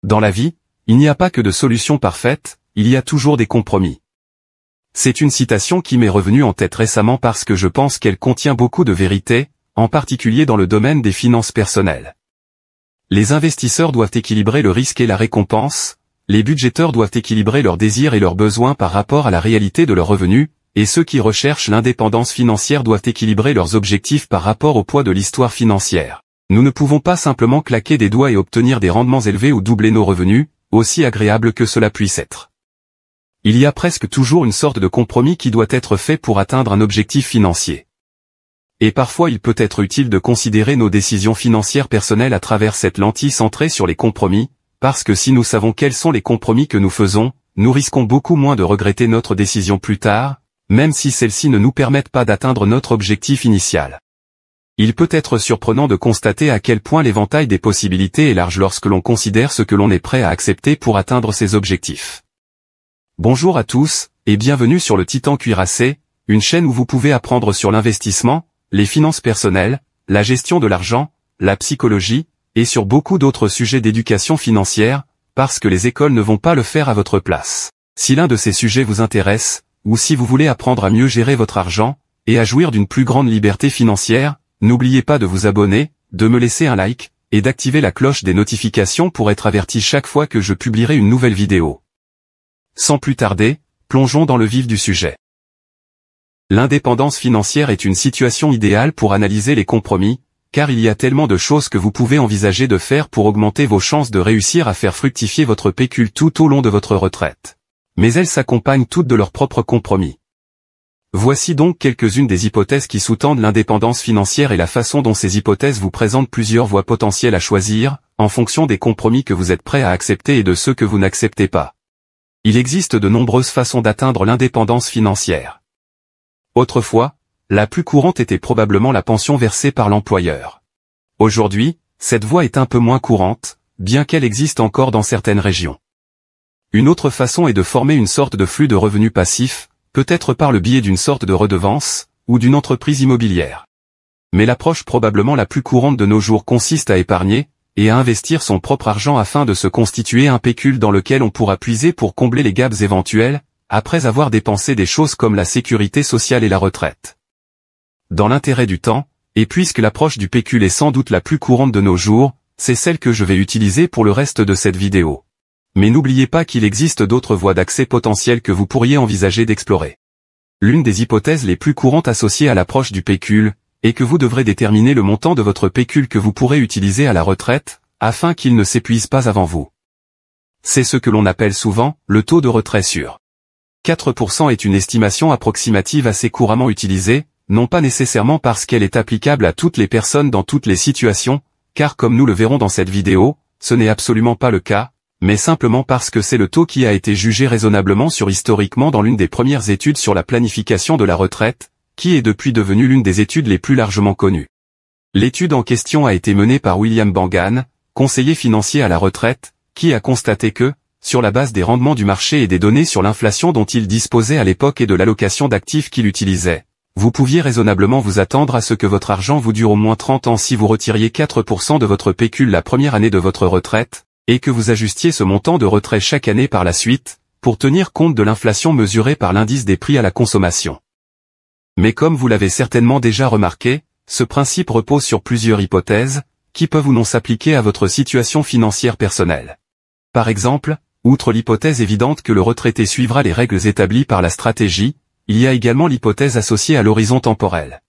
Dans la vie, il n'y a pas que de solutions parfaites, il y a toujours des compromis. C'est une citation qui m'est revenue en tête récemment parce que je pense qu'elle contient beaucoup de vérité, en particulier dans le domaine des finances personnelles. Les investisseurs doivent équilibrer le risque et la récompense, les budgéteurs doivent équilibrer leurs désirs et leurs besoins par rapport à la réalité de leurs revenus, et ceux qui recherchent l'indépendance financière doivent équilibrer leurs objectifs par rapport au poids de l'histoire financière. Nous ne pouvons pas simplement claquer des doigts et obtenir des rendements élevés ou doubler nos revenus, aussi agréable que cela puisse être. Il y a presque toujours une sorte de compromis qui doit être fait pour atteindre un objectif financier. Et parfois il peut être utile de considérer nos décisions financières personnelles à travers cette lentille centrée sur les compromis, parce que si nous savons quels sont les compromis que nous faisons, nous risquons beaucoup moins de regretter notre décision plus tard, même si celles-ci ne nous permettent pas d'atteindre notre objectif initial. Il peut être surprenant de constater à quel point l'éventail des possibilités est large lorsque l'on considère ce que l'on est prêt à accepter pour atteindre ses objectifs. Bonjour à tous, et bienvenue sur le Titan Cuirassé, une chaîne où vous pouvez apprendre sur l'investissement, les finances personnelles, la gestion de l'argent, la psychologie, et sur beaucoup d'autres sujets d'éducation financière, parce que les écoles ne vont pas le faire à votre place. Si l'un de ces sujets vous intéresse, ou si vous voulez apprendre à mieux gérer votre argent, et à jouir d'une plus grande liberté financière, n'oubliez pas de vous abonner, de me laisser un like, et d'activer la cloche des notifications pour être averti chaque fois que je publierai une nouvelle vidéo. Sans plus tarder, plongeons dans le vif du sujet. L'indépendance financière est une situation idéale pour analyser les compromis, car il y a tellement de choses que vous pouvez envisager de faire pour augmenter vos chances de réussir à faire fructifier votre pécule tout au long de votre retraite. Mais elles s'accompagnent toutes de leurs propres compromis. Voici donc quelques-unes des hypothèses qui sous-tendent l'indépendance financière et la façon dont ces hypothèses vous présentent plusieurs voies potentielles à choisir, en fonction des compromis que vous êtes prêt à accepter et de ceux que vous n'acceptez pas. Il existe de nombreuses façons d'atteindre l'indépendance financière. Autrefois, la plus courante était probablement la pension versée par l'employeur. Aujourd'hui, cette voie est un peu moins courante, bien qu'elle existe encore dans certaines régions. Une autre façon est de former une sorte de flux de revenus passifs, peut-être par le biais d'une sorte de redevance, ou d'une entreprise immobilière. Mais l'approche probablement la plus courante de nos jours consiste à épargner, et à investir son propre argent afin de se constituer un pécule dans lequel on pourra puiser pour combler les gaps éventuels, après avoir dépensé des choses comme la sécurité sociale et la retraite. Dans l'intérêt du temps, et puisque l'approche du pécule est sans doute la plus courante de nos jours, c'est celle que je vais utiliser pour le reste de cette vidéo. Mais n'oubliez pas qu'il existe d'autres voies d'accès potentielles que vous pourriez envisager d'explorer. L'une des hypothèses les plus courantes associées à l'approche du pécule, est que vous devrez déterminer le montant de votre pécule que vous pourrez utiliser à la retraite, afin qu'il ne s'épuise pas avant vous. C'est ce que l'on appelle souvent le taux de retrait sûr. 4% est une estimation approximative assez couramment utilisée, non pas nécessairement parce qu'elle est applicable à toutes les personnes dans toutes les situations, car comme nous le verrons dans cette vidéo, ce n'est absolument pas le cas, mais simplement parce que c'est le taux qui a été jugé raisonnablement sûr historiquement dans l'une des premières études sur la planification de la retraite, qui est depuis devenue l'une des études les plus largement connues. L'étude en question a été menée par William Bangan, conseiller financier à la retraite, qui a constaté que, sur la base des rendements du marché et des données sur l'inflation dont il disposait à l'époque et de l'allocation d'actifs qu'il utilisait, vous pouviez raisonnablement vous attendre à ce que votre argent vous dure au moins 30 ans si vous retiriez 4% de votre pécule la première année de votre retraite, et que vous ajustiez ce montant de retrait chaque année par la suite, pour tenir compte de l'inflation mesurée par l'indice des prix à la consommation. Mais comme vous l'avez certainement déjà remarqué, ce principe repose sur plusieurs hypothèses, qui peuvent ou non s'appliquer à votre situation financière personnelle. Par exemple, outre l'hypothèse évidente que le retraité suivra les règles établies par la stratégie, il y a également l'hypothèse associée à l'horizon temporel.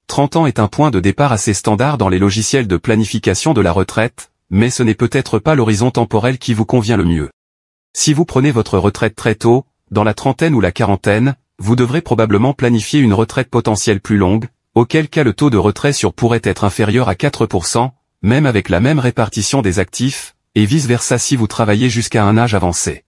30 ans est un point de départ assez standard dans les logiciels de planification de la retraite, mais ce n'est peut-être pas l'horizon temporel qui vous convient le mieux. Si vous prenez votre retraite très tôt, dans la trentaine ou la quarantaine, vous devrez probablement planifier une retraite potentielle plus longue, auquel cas le taux de retrait sûr pourrait être inférieur à 4%, même avec la même répartition des actifs, et vice-versa si vous travaillez jusqu'à un âge avancé.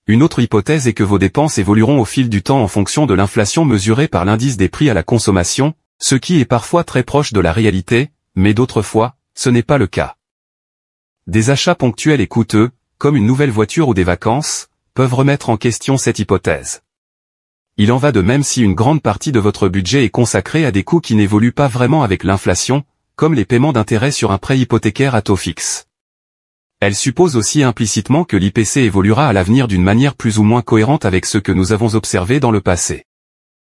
Une autre hypothèse est que vos dépenses évolueront au fil du temps en fonction de l'inflation mesurée par l'indice des prix à la consommation, ce qui est parfois très proche de la réalité, mais d'autres fois, ce n'est pas le cas. Des achats ponctuels et coûteux, comme une nouvelle voiture ou des vacances, peuvent remettre en question cette hypothèse. Il en va de même si une grande partie de votre budget est consacrée à des coûts qui n'évoluent pas vraiment avec l'inflation, comme les paiements d'intérêt sur un prêt hypothécaire à taux fixe. Elle suppose aussi implicitement que l'IPC évoluera à l'avenir d'une manière plus ou moins cohérente avec ce que nous avons observé dans le passé.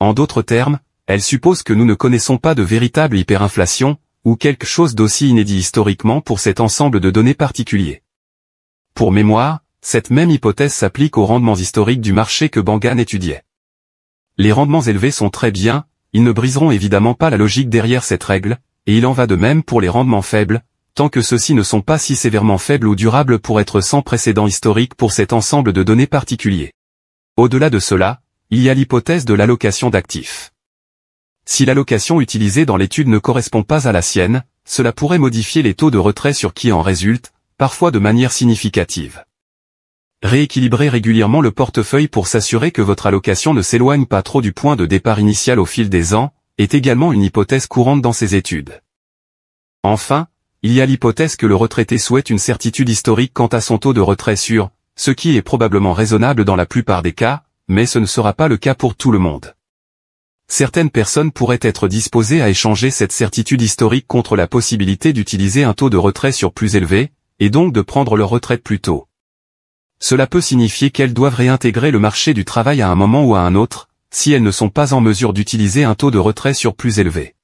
En d'autres termes, elle suppose que nous ne connaissons pas de véritable hyperinflation, ou quelque chose d'aussi inédit historiquement pour cet ensemble de données particuliers. Pour mémoire, cette même hypothèse s'applique aux rendements historiques du marché que Bangan étudiait. Les rendements élevés sont très bien, ils ne briseront évidemment pas la logique derrière cette règle, et il en va de même pour les rendements faibles, tant que ceux-ci ne sont pas si sévèrement faibles ou durables pour être sans précédent historique pour cet ensemble de données particuliers. Au-delà de cela, il y a l'hypothèse de l'allocation d'actifs. Si l'allocation utilisée dans l'étude ne correspond pas à la sienne, cela pourrait modifier les taux de retrait sur qui en résulte, parfois de manière significative. Rééquilibrer régulièrement le portefeuille pour s'assurer que votre allocation ne s'éloigne pas trop du point de départ initial au fil des ans, est également une hypothèse courante dans ces études. Enfin, il y a l'hypothèse que le retraité souhaite une certitude historique quant à son taux de retrait sûr, ce qui est probablement raisonnable dans la plupart des cas, mais ce ne sera pas le cas pour tout le monde. Certaines personnes pourraient être disposées à échanger cette certitude historique contre la possibilité d'utiliser un taux de retrait sûr plus élevé, et donc de prendre leur retraite plus tôt. Cela peut signifier qu'elles doivent réintégrer le marché du travail à un moment ou à un autre, si elles ne sont pas en mesure d'utiliser un taux de retrait sûr plus élevé.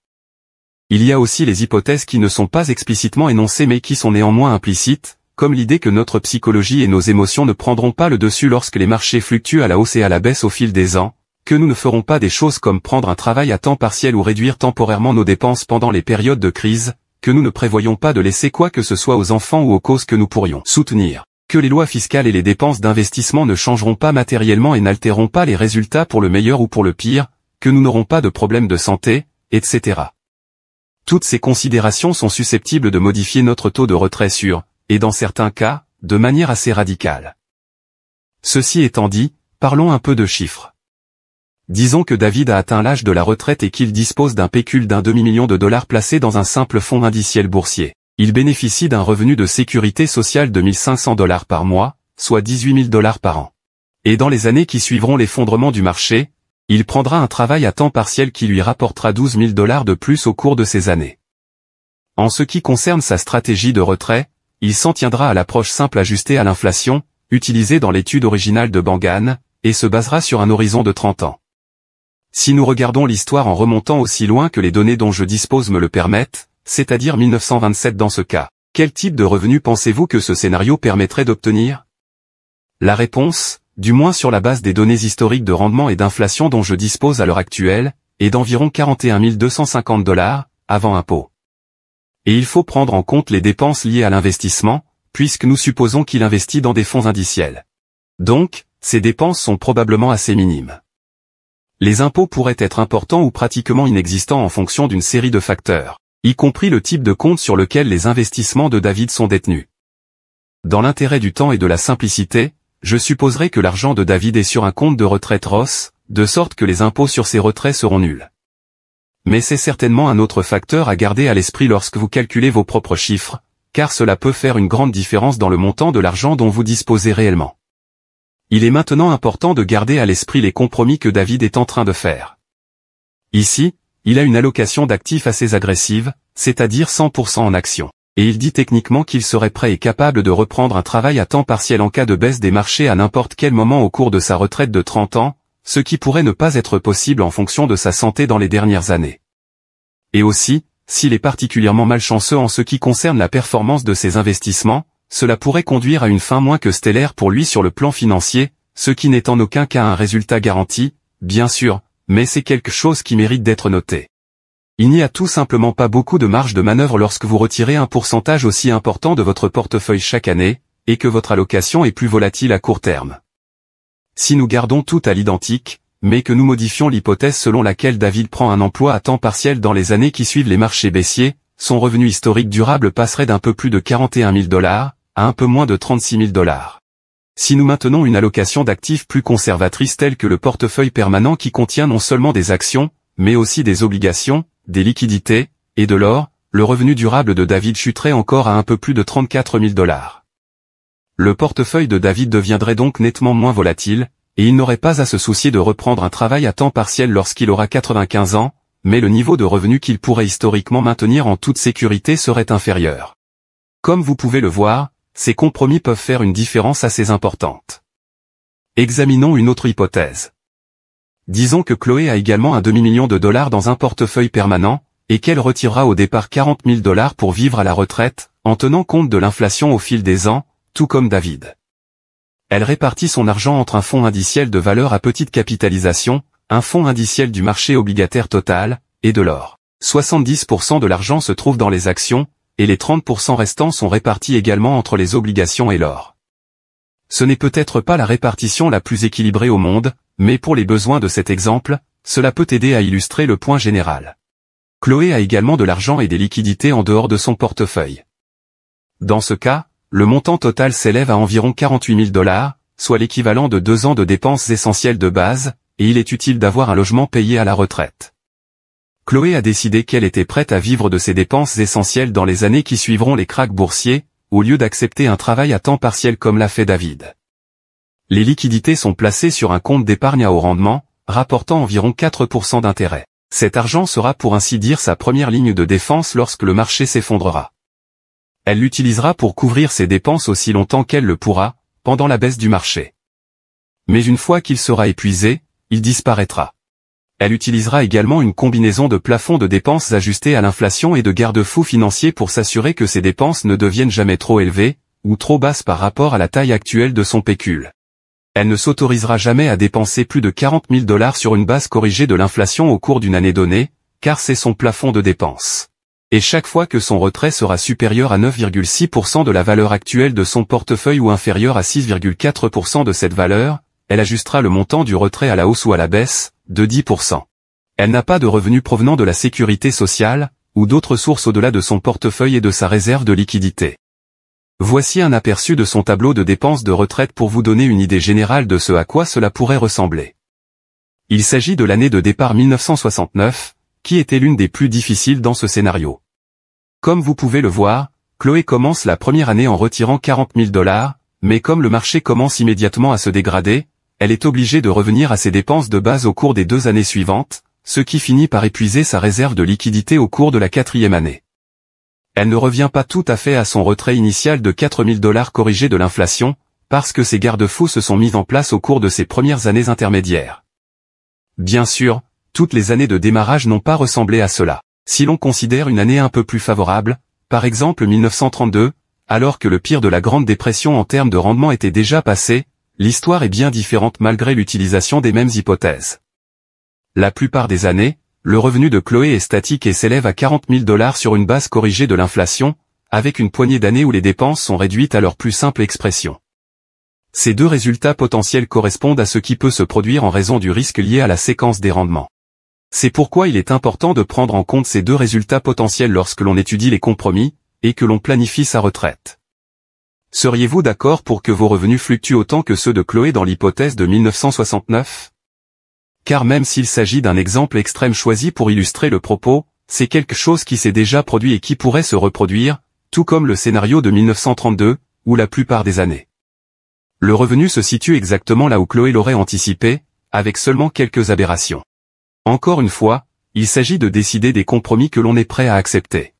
Il y a aussi les hypothèses qui ne sont pas explicitement énoncées mais qui sont néanmoins implicites, comme l'idée que notre psychologie et nos émotions ne prendront pas le dessus lorsque les marchés fluctuent à la hausse et à la baisse au fil des ans, que nous ne ferons pas des choses comme prendre un travail à temps partiel ou réduire temporairement nos dépenses pendant les périodes de crise, que nous ne prévoyons pas de laisser quoi que ce soit aux enfants ou aux causes que nous pourrions soutenir, que les lois fiscales et les dépenses d'investissement ne changeront pas matériellement et n'altéreront pas les résultats pour le meilleur ou pour le pire, que nous n'aurons pas de problèmes de santé, etc. Toutes ces considérations sont susceptibles de modifier notre taux de retrait sûr, et dans certains cas, de manière assez radicale. Ceci étant dit, parlons un peu de chiffres. Disons que David a atteint l'âge de la retraite et qu'il dispose d'un pécule d'un demi-million de dollars placé dans un simple fonds indiciel boursier. Il bénéficie d'un revenu de sécurité sociale de 1 500 $ par mois, soit 18 000 $ par an. Et dans les années qui suivront l'effondrement du marché, il prendra un travail à temps partiel qui lui rapportera 12 000 $ de plus au cours de ces années. En ce qui concerne sa stratégie de retrait, il s'en tiendra à l'approche simple ajustée à l'inflation, utilisée dans l'étude originale de Bangan, et se basera sur un horizon de 30 ans. Si nous regardons l'histoire en remontant aussi loin que les données dont je dispose me le permettent, c'est-à-dire 1927 dans ce cas, quel type de revenu pensez-vous que ce scénario permettrait d'obtenir? La réponse, du moins sur la base des données historiques de rendement et d'inflation dont je dispose à l'heure actuelle, est d'environ 41 250 $, avant impôt. Et il faut prendre en compte les dépenses liées à l'investissement, puisque nous supposons qu'il investit dans des fonds indiciels. Donc, ces dépenses sont probablement assez minimes. Les impôts pourraient être importants ou pratiquement inexistants en fonction d'une série de facteurs, y compris le type de compte sur lequel les investissements de David sont détenus. Dans l'intérêt du temps et de la simplicité, je supposerai que l'argent de David est sur un compte de retraite Roth, de sorte que les impôts sur ces retraits seront nuls. Mais c'est certainement un autre facteur à garder à l'esprit lorsque vous calculez vos propres chiffres, car cela peut faire une grande différence dans le montant de l'argent dont vous disposez réellement. Il est maintenant important de garder à l'esprit les compromis que David est en train de faire. Ici, il a une allocation d'actifs assez agressive, c'est-à-dire 100% en actions, et il dit techniquement qu'il serait prêt et capable de reprendre un travail à temps partiel en cas de baisse des marchés à n'importe quel moment au cours de sa retraite de 30 ans, ce qui pourrait ne pas être possible en fonction de sa santé dans les dernières années. Et aussi, s'il est particulièrement malchanceux en ce qui concerne la performance de ses investissements, cela pourrait conduire à une fin moins que stellaire pour lui sur le plan financier, ce qui n'est en aucun cas un résultat garanti, bien sûr, mais c'est quelque chose qui mérite d'être noté. Il n'y a tout simplement pas beaucoup de marge de manœuvre lorsque vous retirez un pourcentage aussi important de votre portefeuille chaque année, et que votre allocation est plus volatile à court terme. Si nous gardons tout à l'identique, mais que nous modifions l'hypothèse selon laquelle David prend un emploi à temps partiel dans les années qui suivent les marchés baissiers, son revenu historique durable passerait d'un peu plus de 41 000 $ à un peu moins de 36 000 $. Si nous maintenons une allocation d'actifs plus conservatrice telle que le portefeuille permanent qui contient non seulement des actions, mais aussi des obligations, des liquidités, et de l'or, le revenu durable de David chuterait encore à un peu plus de 34 000 $. Le portefeuille de David deviendrait donc nettement moins volatile, et il n'aurait pas à se soucier de reprendre un travail à temps partiel lorsqu'il aura 95 ans, mais le niveau de revenu qu'il pourrait historiquement maintenir en toute sécurité serait inférieur. Comme vous pouvez le voir, ces compromis peuvent faire une différence assez importante. Examinons une autre hypothèse. Disons que Chloé a également un demi-million de dollars dans un portefeuille permanent, et qu'elle retirera au départ 40 000 dollars pour vivre à la retraite, en tenant compte de l'inflation au fil des ans, tout comme David. Elle répartit son argent entre un fonds indiciel de valeur à petite capitalisation, un fonds indiciel du marché obligataire total, et de l'or. 70% de l'argent se trouve dans les actions, et les 30% restants sont répartis également entre les obligations et l'or. Ce n'est peut-être pas la répartition la plus équilibrée au monde, mais pour les besoins de cet exemple, cela peut aider à illustrer le point général. Chloé a également de l'argent et des liquidités en dehors de son portefeuille. Dans ce cas, le montant total s'élève à environ 48 000 dollars, soit l'équivalent de 2 ans de dépenses essentielles de base, et il est utile d'avoir un logement payé à la retraite. Chloé a décidé qu'elle était prête à vivre de ses dépenses essentielles dans les années qui suivront les krachs boursiers, au lieu d'accepter un travail à temps partiel comme l'a fait David. Les liquidités sont placées sur un compte d'épargne à haut rendement, rapportant environ 4% d'intérêt. Cet argent sera pour ainsi dire sa première ligne de défense lorsque le marché s'effondrera. Elle l'utilisera pour couvrir ses dépenses aussi longtemps qu'elle le pourra, pendant la baisse du marché. Mais une fois qu'il sera épuisé, il disparaîtra. Elle utilisera également une combinaison de plafonds de dépenses ajustés à l'inflation et de garde-fous financiers pour s'assurer que ses dépenses ne deviennent jamais trop élevées, ou trop basses par rapport à la taille actuelle de son pécule. Elle ne s'autorisera jamais à dépenser plus de 40 000 dollars sur une base corrigée de l'inflation au cours d'une année donnée, car c'est son plafond de dépenses. Et chaque fois que son retrait sera supérieur à 9,6% de la valeur actuelle de son portefeuille ou inférieur à 6,4% de cette valeur, elle ajustera le montant du retrait à la hausse ou à la baisse, de 10%. Elle n'a pas de revenus provenant de la sécurité sociale, ou d'autres sources au-delà de son portefeuille et de sa réserve de liquidité. Voici un aperçu de son tableau de dépenses de retraite pour vous donner une idée générale de ce à quoi cela pourrait ressembler. Il s'agit de l'année de départ 1969, qui était l'une des plus difficiles dans ce scénario. Comme vous pouvez le voir, Chloé commence la première année en retirant 40 000 dollars, mais comme le marché commence immédiatement à se dégrader, elle est obligée de revenir à ses dépenses de base au cours des 2 années suivantes, ce qui finit par épuiser sa réserve de liquidité au cours de la 4e année. Elle ne revient pas tout à fait à son retrait initial de 4 000 dollars corrigé de l'inflation, parce que ses garde-fous se sont mis en place au cours de ses premières années intermédiaires. Bien sûr, toutes les années de démarrage n'ont pas ressemblé à cela. Si l'on considère une année un peu plus favorable, par exemple 1932, alors que le pire de la Grande Dépression en termes de rendement était déjà passé, l'histoire est bien différente malgré l'utilisation des mêmes hypothèses. La plupart des années, le revenu de Chloé est statique et s'élève à 40 000 dollars sur une base corrigée de l'inflation, avec une poignée d'années où les dépenses sont réduites à leur plus simple expression. Ces deux résultats potentiels correspondent à ce qui peut se produire en raison du risque lié à la séquence des rendements. C'est pourquoi il est important de prendre en compte ces deux résultats potentiels lorsque l'on étudie les compromis, et que l'on planifie sa retraite. Seriez-vous d'accord pour que vos revenus fluctuent autant que ceux de Chloé dans l'hypothèse de 1969 ? Car même s'il s'agit d'un exemple extrême choisi pour illustrer le propos, c'est quelque chose qui s'est déjà produit et qui pourrait se reproduire, tout comme le scénario de 1932, ou la plupart des années. Le revenu se situe exactement là où Chloé l'aurait anticipé, avec seulement quelques aberrations. Encore une fois, il s'agit de décider des compromis que l'on est prêt à accepter.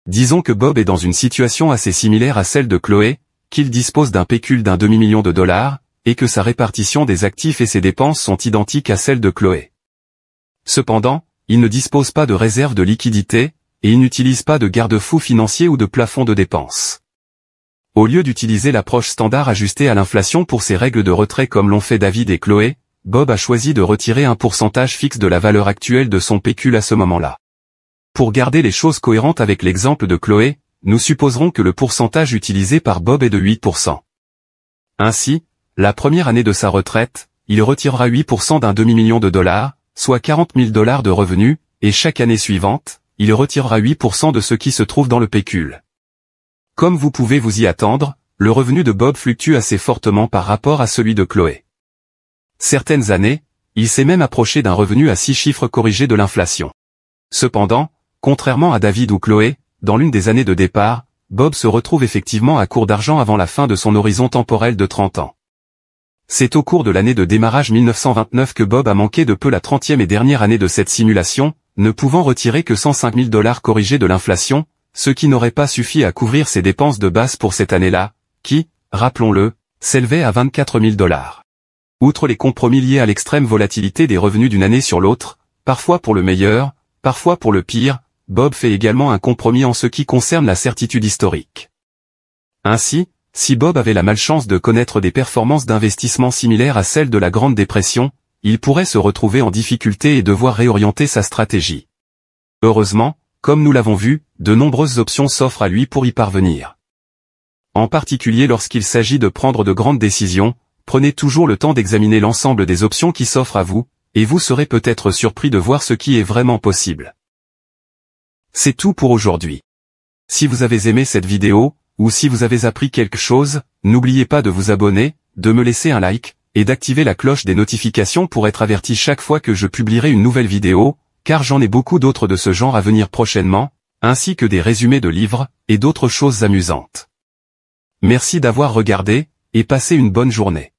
Disons que Bob est dans une situation assez similaire à celle de Chloé, qu'il dispose d'un pécule d'un demi-million de dollars, et que sa répartition des actifs et ses dépenses sont identiques à celle de Chloé. Cependant, il ne dispose pas de réserve de liquidité, et il n'utilise pas de garde-fou financier ou de plafond de dépenses. Au lieu d'utiliser l'approche standard ajustée à l'inflation pour ses règles de retrait comme l'ont fait David et Chloé, Bob a choisi de retirer un pourcentage fixe de la valeur actuelle de son pécule à ce moment-là. Pour garder les choses cohérentes avec l'exemple de Chloé, nous supposerons que le pourcentage utilisé par Bob est de 8%. Ainsi, la première année de sa retraite, il retirera 8% d'un demi-million de dollars, soit 40 000 dollars de revenus, et chaque année suivante, il retirera 8% de ce qui se trouve dans le pécule. Comme vous pouvez vous y attendre, le revenu de Bob fluctue assez fortement par rapport à celui de Chloé. Certaines années, il s'est même approché d'un revenu à 6 chiffres corrigé de l'inflation. Cependant, contrairement à David ou Chloé, dans l'une des années de départ, Bob se retrouve effectivement à court d'argent avant la fin de son horizon temporel de 30 ans. C'est au cours de l'année de démarrage 1929 que Bob a manqué de peu la 30e et dernière année de cette simulation, ne pouvant retirer que 105 000 dollars corrigés de l'inflation, ce qui n'aurait pas suffi à couvrir ses dépenses de base pour cette année-là, qui, rappelons-le, s'élevait à 24 000 $. Outre les compromis liés à l'extrême volatilité des revenus d'une année sur l'autre, parfois pour le meilleur, parfois pour le pire, Bob fait également un compromis en ce qui concerne la certitude historique. Ainsi, si Bob avait la malchance de connaître des performances d'investissement similaires à celles de la Grande Dépression, il pourrait se retrouver en difficulté et devoir réorienter sa stratégie. Heureusement, comme nous l'avons vu, de nombreuses options s'offrent à lui pour y parvenir. En particulier lorsqu'il s'agit de prendre de grandes décisions, prenez toujours le temps d'examiner l'ensemble des options qui s'offrent à vous, et vous serez peut-être surpris de voir ce qui est vraiment possible. C'est tout pour aujourd'hui. Si vous avez aimé cette vidéo, ou si vous avez appris quelque chose, n'oubliez pas de vous abonner, de me laisser un like, et d'activer la cloche des notifications pour être averti chaque fois que je publierai une nouvelle vidéo, car j'en ai beaucoup d'autres de ce genre à venir prochainement, ainsi que des résumés de livres, et d'autres choses amusantes. Merci d'avoir regardé, et passez une bonne journée.